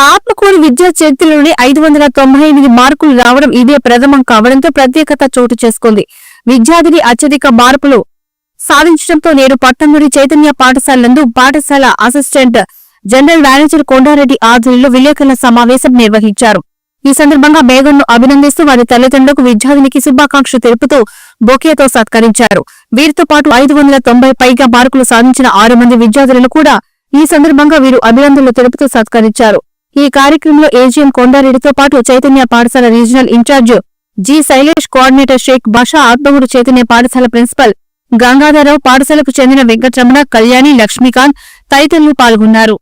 ఆత్మకూరు విద్యా చరిత్రలోని 598 మార్కులు రావడం ఇదే ప్రథమం కావడంతో ప్రత్యేకత చోటు చేసుకుంది. విద్యార్థిని అత్యధిక మార్పులు సాధించడంతో నేడు పట్టణంలోని చైతన్య పాఠశాలందు పాఠశాల అసిస్టెంట్ జనరల్ మేనేజర్ కొండారెడ్డి ఆధ్వర్యంలో విలేకరుల సమావేశం నిర్వహించారు. ఈ సందర్భంగా మేఘన్ను అభినందిస్తూ వారి తల్లిదండ్రులకు విద్యార్థినికి శుభాకాంక్షలు తెలుపుతూ బొకేతో సత్కరించారు. వీరితో పాటు 590 పైగా మార్కులు సాధించిన 6 మంది విద్యార్థులను కూడా ఈ సందర్భంగా వీరు అభినందనలు తెలుపుతూ సత్కరించారు. ఈ కార్యక్రమంలో ఏజీఎం కొండారెడ్డితో పాటు చైతన్య పాఠశాల regional incharge G Shailesh, coordinator Sheikh Basha, Atmakur Chaitanya పాఠశాల ప్రిన్సిపల్ గంగాధరరావు, పాఠశాలకు చెందిన వెంకటరమణ, కళ్యాణి, లక్ష్మీకాంత్ తదితరులు పాల్గొన్నారు.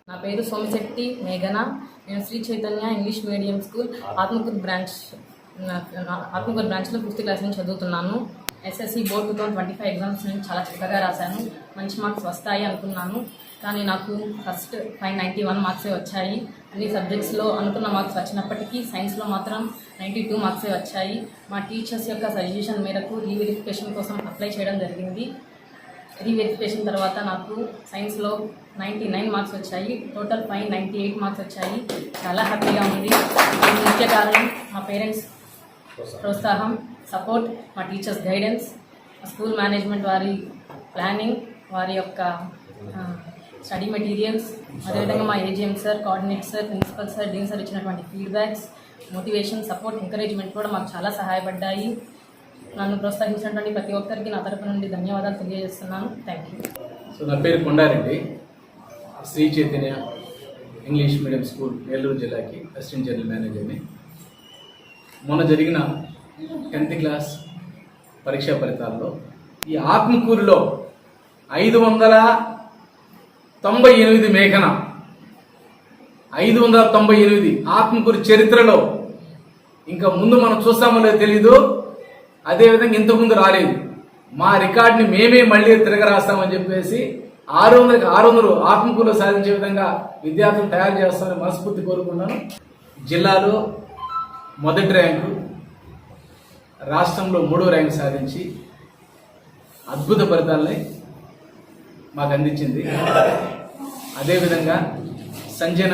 నా పేరు సోమిశెట్టి మేఘన. నేను Sri Chaitanya English medium school Atmakur బ్రాంచ్లో 5th క్లాస్ నుంచి చదువుతున్నాను. ఎస్ఎస్సి బోర్డ్ 2025 ఎగ్జామ్స్ నేను చాలా చక్కగా రాశాను. మంచి మార్క్స్ వస్తాయి అనుకున్నాను, కానీ నాకు ఫస్ట్ 591 మార్క్సే వచ్చాయి. అన్ని సబ్జెక్ట్స్లో అనుకున్న మార్క్స్ వచ్చినప్పటికీ సైన్స్లో మాత్రం 92 మార్క్సే వచ్చాయి. మా టీచర్స్ యొక్క సజెషన్ మేరకు రీవెరిఫికేషన్ కోసం అప్లై చేయడం జరిగింది. రీవెరిఫికేషన్ తర్వాత నాకు సైన్స్లో 99 మార్క్స్ వచ్చాయి. టోటల్ 598 మార్క్స్ వచ్చాయి. చాలా హ్యాపీగా ఉంది. దీనికి ముఖ్య కారణం మా పేరెంట్స్ ప్రోత్సాహం, సపోర్ట్, మా టీచర్స్ గైడెన్స్, స్కూల్ మేనేజ్మెంట్ వారి ప్లానింగ్, వారి యొక్క స్టడీ మెటీరియల్స్, అదేవిధంగా మా AGM sir, coordinator sir, principal sir, dean sir ఇచ్చినటువంటి ఫీడ్బ్యాక్స్, మోటివేషన్, సపోర్ట్, ఎంకరేజ్మెంట్ కూడా మాకు చాలా సహాయపడ్డాయి. నన్ను ప్రోత్సహించినటువంటి ప్రతి ఒక్కరికి నా తరపు నుండి ధన్యవాదాలు తెలియజేస్తున్నాను. Thank you. సో నా పేరు Kondareddy, Sri Chaitanya English medium school Eluru జిల్లాకి అసిస్టెంట్ జనరల్ మేనేజర్ని. మొన్న జరిగిన 10th క్లాస్ పరీక్షా ఫలితాల్లో ఈ ఆత్మకూరులో 598 మేఘన, 598 ఆత్మకూరు చరిత్రలో ఇంకా ముందు మనం చూస్తామో లేదో తెలీదు. అదేవిధంగా ఇంతకుముందు రాలేదు. మా రికార్డుని మేమే మళ్ళీ తిరగరాస్తామని చెప్పేసి 600కి 600 ఆత్మకూరులో సాధించే విధంగా విద్యార్థులు తయారు చేస్తామని మనస్ఫూర్తి కోరుకున్నాను. జిల్లాలో మొదటి ర్యాంకు, రాష్ట్రంలో 3వ ర్యాంకు సాధించి అద్భుత ఫలితాలని మాకు అందించింది. అదేవిధంగా సంజన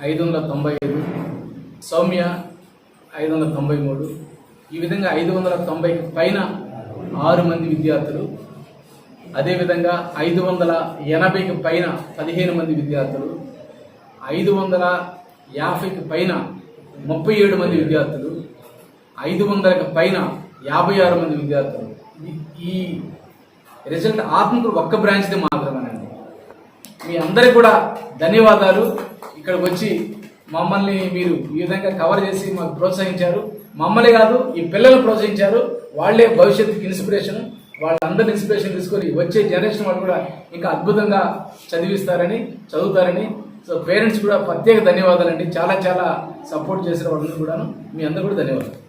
595, సౌమ్య 593, ఈ విధంగా 590కి పైన 6 మంది విద్యార్థులు, అదేవిధంగా 580కి పైన 15 మంది విద్యార్థులు, 550కి పైన 37 మంది విద్యార్థులు, 500కి పైన 56 మంది విద్యార్థులు. ఈ రిజల్ట్ ఆత్మకూరు ఒక్క బ్రాంచ్ది మాత్రమేనండి. మీ అందరికి కూడా ధన్యవాదాలు. ఇక్కడికి వచ్చి మమ్మల్ని మీరు ఈ విధంగా కవర్ చేసి మాకు ప్రోత్సహించారు. మమ్మల్ని కాదు, ఈ పిల్లలు ప్రోత్సహించారు. వాళ్లే భవిష్యత్తుకి ఇన్స్పిరేషన్. వాళ్ళందరినీ ఇన్స్పిరేషన్ తీసుకొని వచ్చే జనరేషన్ వాళ్ళు కూడా ఇంకా అద్భుతంగా చదువుతారని. సో పేరెంట్స్ కూడా ప్రత్యేక ధన్యవాదాలండి. చాలా సపోర్ట్ చేసిన వాళ్ళని కూడాను మీ అందరూ కూడా ధన్యవాదాలు.